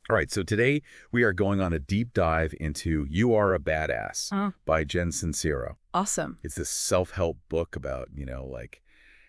All right, so today we are going on a deep dive into You Are a Badass by Jen Sincero. Awesome. It's this self-help book about, like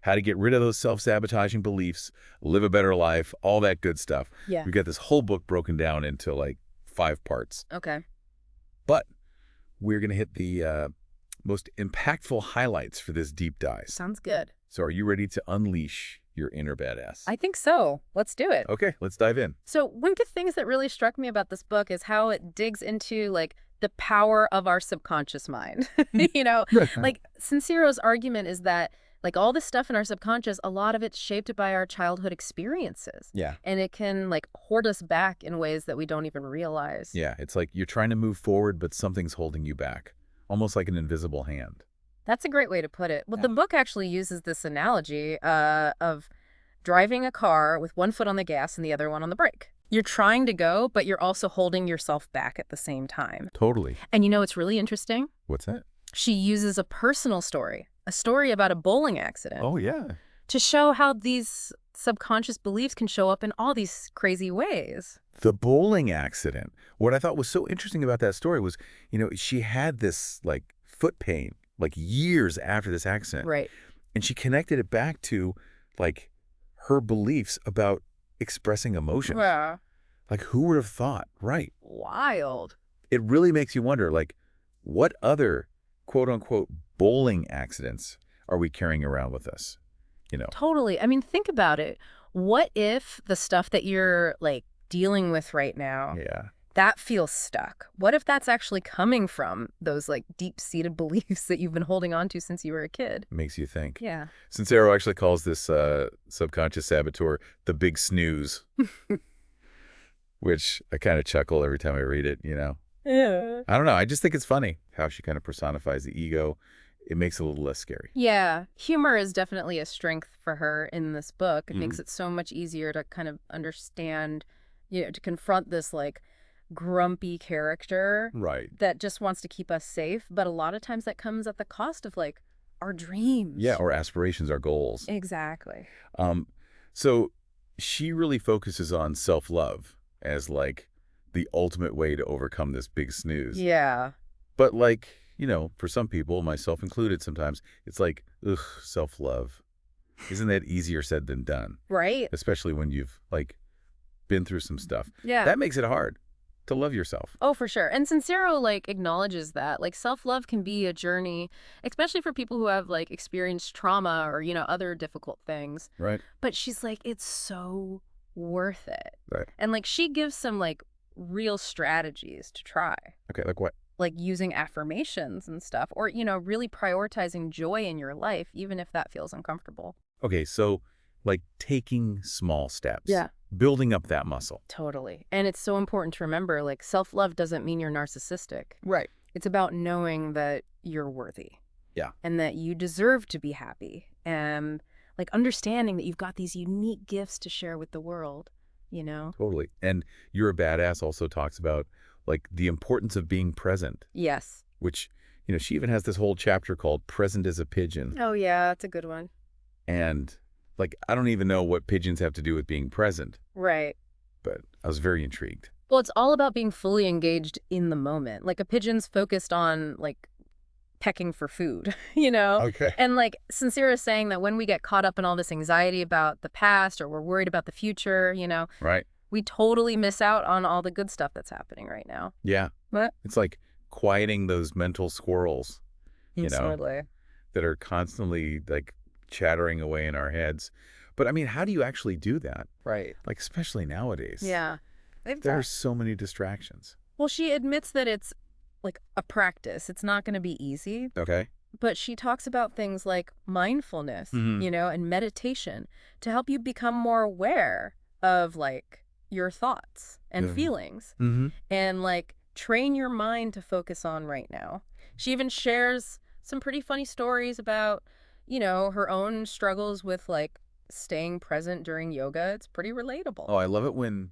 how to get rid of those self-sabotaging beliefs, live a better life, all that good stuff. Yeah. We've got this whole book broken down into like 5 parts. Okay. But we're going to hit the most impactful highlights for this deep dive. Sounds good. So are you ready to unleash your inner badass? I think so. Let's do it. Okay, let's dive in. So one of the things that really struck me about this book is how it digs into like the power of our subconscious mind. Like Sincero's argument is that like all this stuff in our subconscious, a lot of it's shaped by our childhood experiences. Yeah. And it can like hold us back in ways that we don't even realize. Yeah, it's like you're trying to move forward, but something's holding you back, almost like an invisible hand. That's a great way to put it. Well, the book actually uses this analogy of driving a car with one foot on the gas and the other one on the brake. You're trying to go, but you're also holding yourself back at the same time. Totally. And you know what's really interesting? What's that? She uses a personal story, a story about a bowling accident. Oh, yeah. To show how these subconscious beliefs can show up in all these crazy ways. The bowling accident. What I thought was so interesting about that story was, she had this like foot pain like years after this accident. Right. And she connected it back to like her beliefs about expressing emotions. Yeah. Like who would have thought? Right. Wild. It really makes you wonder, like, what other quote unquote bowling accidents are we carrying around with us? Totally. I mean, think about it. What if the stuff that you're like dealing with right now, that feels stuck? What if that's actually coming from those like deep-seated beliefs that you've been holding on to since you were a kid? Makes you think. Yeah. Sincero actually calls this subconscious saboteur the big snooze, which I kind of chuckle every time I read it, Yeah. I don't know. I just think it's funny how she kind of personifies the ego. It makes it a little less scary. Yeah. Humor is definitely a strength for her in this book. It makes it so much easier to kind of understand, to confront this like grumpy character that just wants to keep us safe. But a lot of times that comes at the cost of like our dreams. Yeah, our aspirations, our goals. Exactly. So she really focuses on self-love as like the ultimate way to overcome this big snooze. Yeah. But like, for some people, myself included sometimes, it's like, ugh, self-love. Isn't that easier said than done? Right. Especially when you've like been through some stuff. Yeah. That makes it hard to love yourself. Oh, for sure. And Sincero like acknowledges that like self-love can be a journey, especially for people who have like experienced trauma or, other difficult things. Right. But she's like, it's so worth it. Right. And like she gives some like real strategies to try. Okay, like what? Like using affirmations and stuff, or, really prioritizing joy in your life, even if that feels uncomfortable. Okay, so like taking small steps. Yeah. Building up that muscle. Totally. And it's so important to remember, like, self-love doesn't mean you're narcissistic. Right. It's about knowing that you're worthy. Yeah. And that you deserve to be happy. And, like, understanding that you've got these unique gifts to share with the world, Totally. And You're a Badass also talks about, like, the importance of being present. Yes. Which, she even has this whole chapter called Present as a Pigeon. Oh, yeah, that's a good one. And, like, I don't even know what pigeons have to do with being present. Right. But I was very intrigued. Well, it's all about being fully engaged in the moment. Like, a pigeon's focused on, like, pecking for food, Okay. And like Sincero is saying that when we get caught up in all this anxiety about the past or we're worried about the future, Right. we totally miss out on all the good stuff that's happening right now. Yeah. What? It's like quieting those mental squirrels, Totally. that are constantly like chattering away in our heads. But I mean, how do you actually do that? Right. Like, especially nowadays. Yeah. There are so many distractions. Well, she admits that it's like a practice. It's not going to be easy. Okay. But she talks about things like mindfulness, and meditation to help you become more aware of like your thoughts and feelings and like train your mind to focus on right now. She even shares some pretty funny stories about, her own struggles with like staying present during yoga. It's pretty relatable. Oh, I love it when,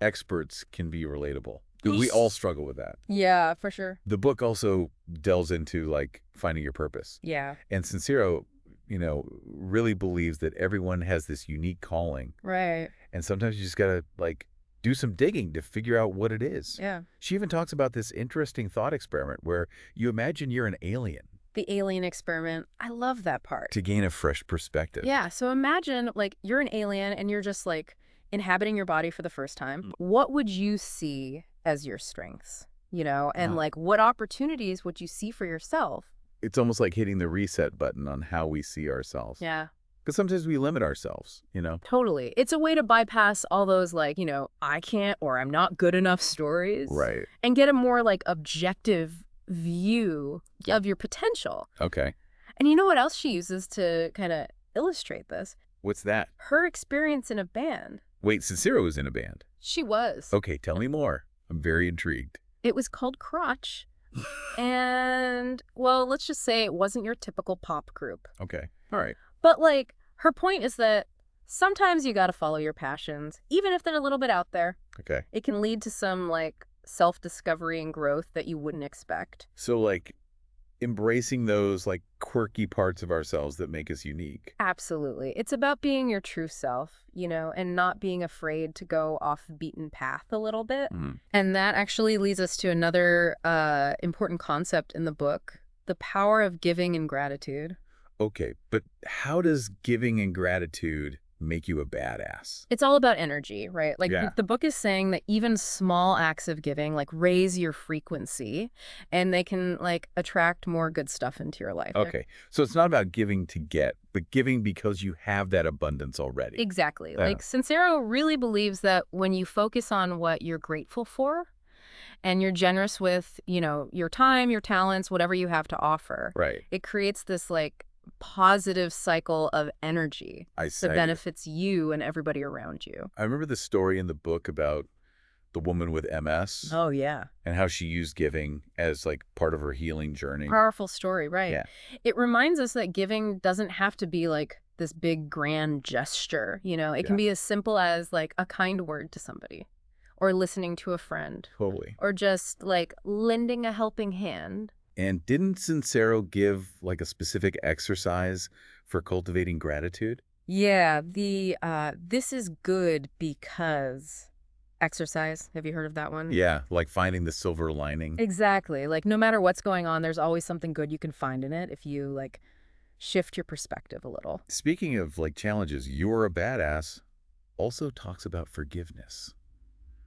experts can be relatable. We all struggle with that. Yeah, for sure. The book also delves into like finding your purpose. Yeah. And Sincero, really believes that everyone has this unique calling. Right. And sometimes you just got to like do some digging to figure out what it is. Yeah. She even talks about this interesting thought experiment where you imagine you're an alien The alien experiment. I love that part. to gain a fresh perspective. Yeah, so imagine like you're an alien and you're just like inhabiting your body for the first time. What would you see as your strengths? And Ah. like what opportunities would you see for yourself? It's almost like hitting the reset button on how we see ourselves. Yeah, Because sometimes we limit ourselves. totally. It's a way to bypass all those like, I can't or I'm not good enough stories Right. and get a more like objective view of your potential. Okay. And you know what else she uses to kind of illustrate this? What's that? Her experience in a band. Wait, Sincero was in a band. She was. Okay, tell me more. I'm very intrigued. It was called Crotch. And, well, let's just say it wasn't your typical pop group. Okay. All right. But, like, her point is that sometimes you gotta follow your passions, even if they're a little bit out there. Okay. It can lead to some, like, self-discovery and growth that you wouldn't expect. So, like, embracing those, like, quirky parts of ourselves that make us unique. Absolutely. It's about being your true self, and not being afraid to go off the beaten path a little bit. Mm. And that actually leads us to another important concept in the book, the power of giving and gratitude. Okay, but how does giving and gratitude make you a badass? It's all about energy, right? Like Yeah. the book is saying that even small acts of giving, like raise your frequency and they can like attract more good stuff into your life. Okay, so it's not about giving to get, but giving because you have that abundance already. Exactly. Yeah. Like Sincero really believes that when you focus on what you're grateful for and you're generous with, your time, your talents, whatever you have to offer, Right. it creates this like positive cycle of energy I that benefits you and everybody around you. I remember the story in the book about the woman with MS Oh, yeah. and how she used giving as like part of her healing journey. Powerful story, right? Yeah. It reminds us that giving doesn't have to be like this big grand gesture, It can Yeah. be as simple as like a kind word to somebody or listening to a friend Totally. or just like lending a helping hand. And didn't Sincero give like a specific exercise for cultivating gratitude? Yeah, the this is good because exercise. Have you heard of that one? Yeah, like finding the silver lining. Exactly. Like no matter what's going on, there's always something good you can find in it if you like shift your perspective a little. Speaking of like challenges, You're a Badass also talks about forgiveness,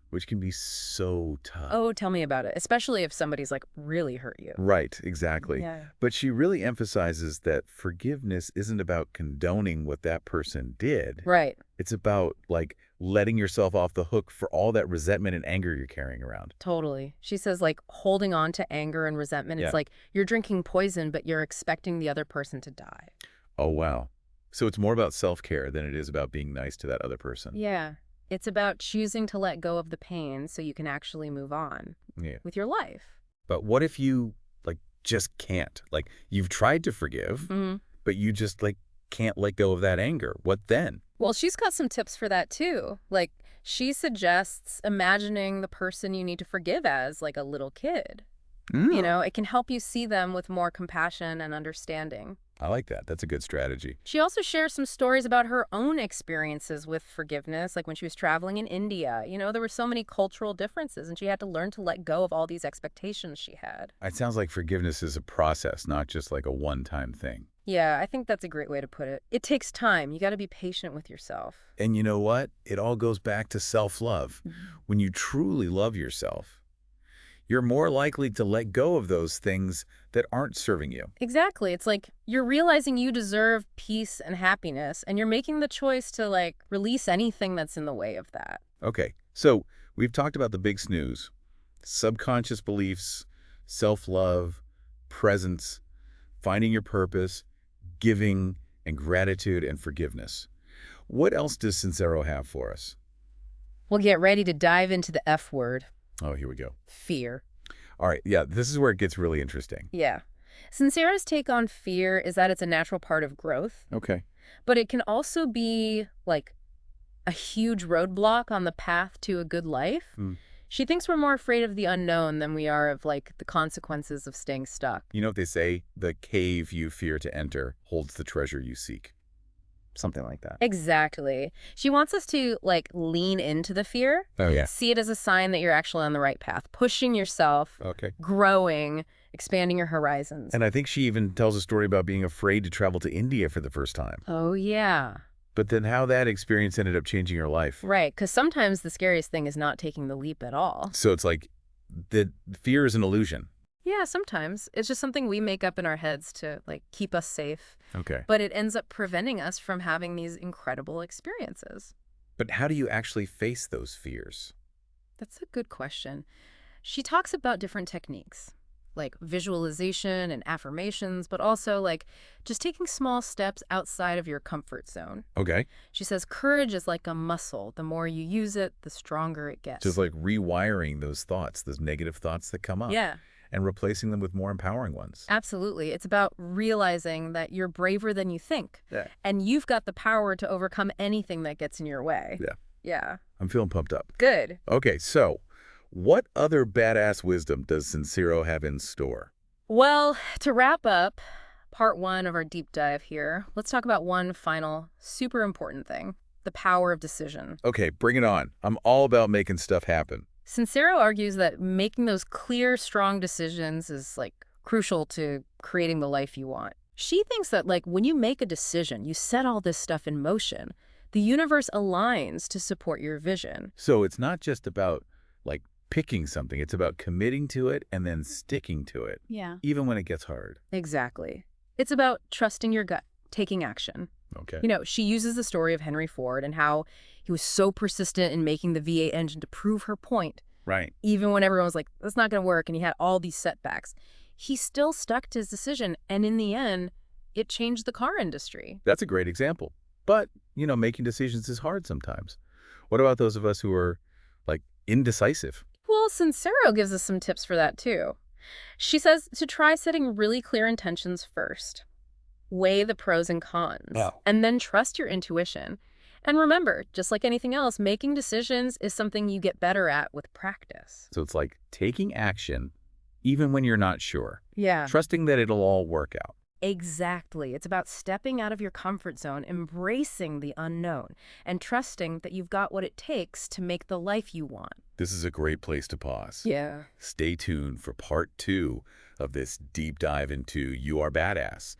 which can be so tough. Oh, tell me about it, especially if somebody's like really hurt you. Right, exactly. Yeah. But she really emphasizes that forgiveness isn't about condoning what that person did. Right. It's about like letting yourself off the hook for all that resentment and anger you're carrying around. Totally. She says like holding on to anger and resentment, Yeah. it's like you're drinking poison, but you're expecting the other person to die. Oh, wow. So it's more about self-care than it is about being nice to that other person. Yeah. It's about choosing to let go of the pain so you can actually move on Yeah. with your life. But what if you like just can't? Like you've tried to forgive, Mm-hmm. but you just like can't let go of that anger. What then? Well, she's got some tips for that too. Like she suggests imagining the person you need to forgive as like a little kid. It can help you see them with more compassion and understanding. I like that. That's a good strategy. She also shares some stories about her own experiences with forgiveness, like when she was traveling in India. There were so many cultural differences, and she had to learn to let go of all these expectations she had. It sounds like forgiveness is a process, not just like a one-time thing. Yeah, I think that's a great way to put it. It takes time. You got to be patient with yourself. And you know what? It all goes back to self-love. When you truly love yourself, you're more likely to let go of those things that aren't serving you. Exactly. It's like you're realizing you deserve peace and happiness, and you're making the choice to like release anything that's in the way of that. Okay, so we've talked about the big snooze, subconscious beliefs, self-love, presence, finding your purpose, giving, and gratitude and forgiveness. What else does Sincero have for us? We'll get ready to dive into the F word, Oh, here we go. fear. All right, yeah, this is where it gets really interesting. Yeah. Sincero's take on fear is that it's a natural part of growth, Okay. but it can also be like a huge roadblock on the path to a good life. Hmm. She thinks we're more afraid of the unknown than we are of like the consequences of staying stuck. You know what they say? The cave you fear to enter holds the treasure you seek. something like that. Exactly. She wants us to, like, lean into the fear. Oh, yeah. See it as a sign that you're actually on the right path, pushing yourself, Okay. growing, expanding your horizons. And I think she even tells a story about being afraid to travel to India for the first time. Oh, yeah. But then how that experience ended up changing her life. Right, because sometimes the scariest thing is not taking the leap at all. So it's like the fear is an illusion. Yeah, sometimes. It's just something we make up in our heads to, like, keep us safe. Okay. But it ends up preventing us from having these incredible experiences. But how do you actually face those fears? That's a good question. She talks about different techniques, like visualization and affirmations, but also, like, just taking small steps outside of your comfort zone. Okay. She says courage is like a muscle. The more you use it, the stronger it gets. Just like rewiring those thoughts, those negative thoughts that come up. Yeah. And replacing them with more empowering ones. Absolutely. It's about realizing that you're braver than you think. Yeah. And you've got the power to overcome anything that gets in your way. Yeah. Yeah. I'm feeling pumped up. Good. Okay, so what other badass wisdom does Sincero have in store? Well, to wrap up part 1 of our deep dive here, let's talk about one final super important thing, the power of decision. Okay, bring it on. I'm all about making stuff happen. Sincero argues that making those clear, strong decisions is, like, crucial to creating the life you want. She thinks that, like, when you make a decision, you set all this stuff in motion. The universe aligns to support your vision. So it's not just about, like, picking something. It's about committing to it and then sticking to it. Yeah. Even when it gets hard. Exactly. It's about trusting your gut, taking action. Okay. You know, she uses the story of Henry Ford and how he was so persistent in making the V8 engine to prove her point. Right. Even when everyone was like, that's not going to work, and he had all these setbacks. He still stuck to his decision, and in the end, it changed the car industry. That's a great example. But, you know, making decisions is hard sometimes. What about those of us who are, like, indecisive? Well, Sincero gives us some tips for that, too. She says to try setting really clear intentions first. Weigh the pros and cons, and then trust your intuition. And remember, just like anything else, making decisions is something you get better at with practice. So it's like taking action even when you're not sure. Yeah. Trusting that it'll all work out. Exactly. It's about stepping out of your comfort zone, embracing the unknown, and trusting that you've got what it takes to make the life you want. This is a great place to pause. Yeah. Stay tuned for part 2 of this deep dive into You Are Badass.